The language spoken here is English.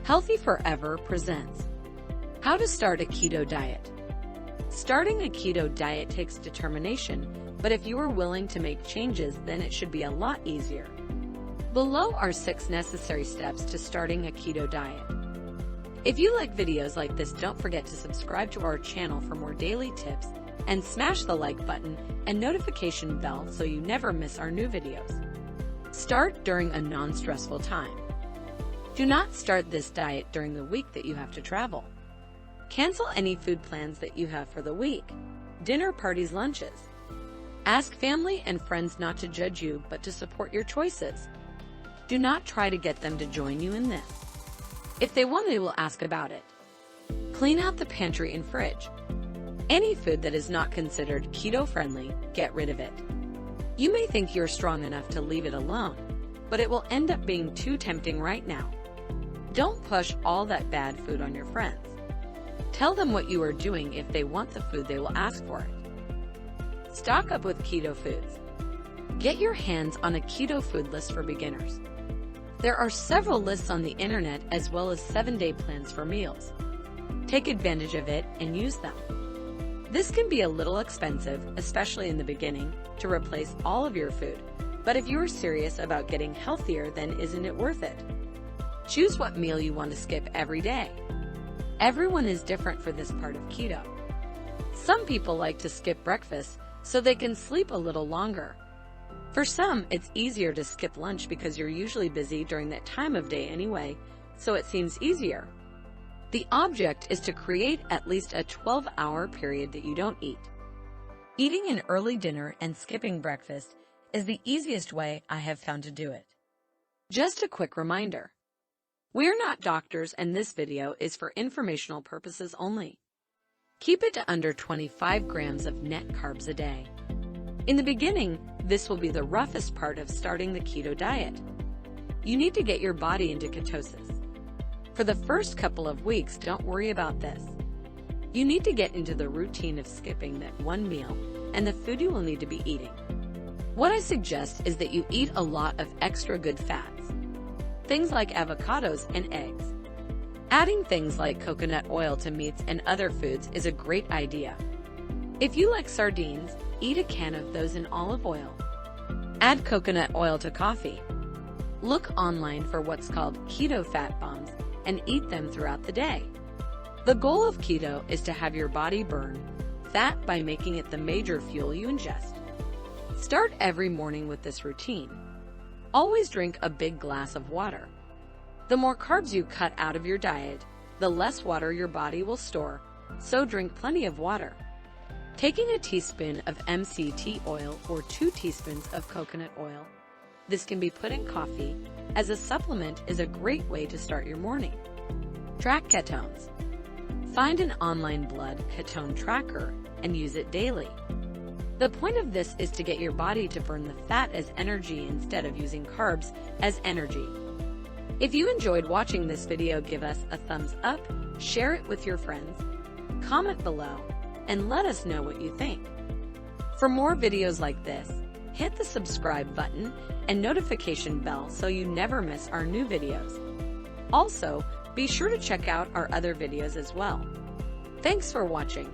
Healthy Forever presents How to Start a Keto Diet. Starting a keto diet takes determination, but if you are willing to make changes, then it should be a lot easier. Below are 6 necessary steps to starting a keto diet. If you like videos like this, don't forget to subscribe to our channel for more daily tips and smash the like button and notification bell so you never miss our new videos. Start during a non-stressful time. Do not start this diet during the week that you have to travel. Cancel any food plans that you have for the week. Dinner parties, lunches. Ask family and friends not to judge you, but to support your choices. Do not try to get them to join you in this. If they want, they will ask about it. Clean out the pantry and fridge. Any food that is not considered keto-friendly, get rid of it. You may think you're strong enough to leave it alone, but it will end up being too tempting right now. Don't push all that bad food on your friends. Tell them what you are doing. If they want the food, they will ask for it. Stock up with keto foods. Get your hands on a keto food list for beginners. There are several lists on the internet as well as 7-day plans for meals. Take advantage of it and use them. This can be a little expensive, especially in the beginning, to replace all of your food. But if you are serious about getting healthier, then isn't it worth it? Choose what meal you want to skip every day. Everyone is different for this part of keto. Some people like to skip breakfast so they can sleep a little longer. For some, it's easier to skip lunch because you're usually busy during that time of day anyway, so it seems easier. The object is to create at least a 12-hour period that you don't eat. Eating an early dinner and skipping breakfast is the easiest way I have found to do it. Just a quick reminder. We're not doctors, and this video is for informational purposes only. Keep it to under 25 grams of net carbs a day. In the beginning, this will be the roughest part of starting the keto diet. You need to get your body into ketosis. For the first couple of weeks, don't worry about this. You need to get into the routine of skipping that one meal and the food you will need to be eating. What I suggest is that you eat a lot of extra good fats. Things like avocados and eggs. Adding things like coconut oil to meats and other foods is a great idea. If you like sardines, eat a can of those in olive oil. Add coconut oil to coffee. Look online for what's called keto fat bombs and eat them throughout the day. The goal of keto is to have your body burn fat by making it the major fuel you ingest. Start every morning with this routine. Always drink a big glass of water. The more carbs you cut out of your diet, the less water your body will store, so drink plenty of water. Taking a teaspoon of MCT oil or 2 teaspoons of coconut oil. This can be put in coffee as a supplement is a great way to start your morning. Track ketones. Find an online blood ketone tracker and use it daily. The point of this is to get your body to burn the fat as energy instead of using carbs as energy. If you enjoyed watching this video, give us a thumbs up, share it with your friends, comment below, and let us know what you think. For more videos like this, hit the subscribe button and notification bell so you never miss our new videos. Also, be sure to check out our other videos as well. Thanks for watching.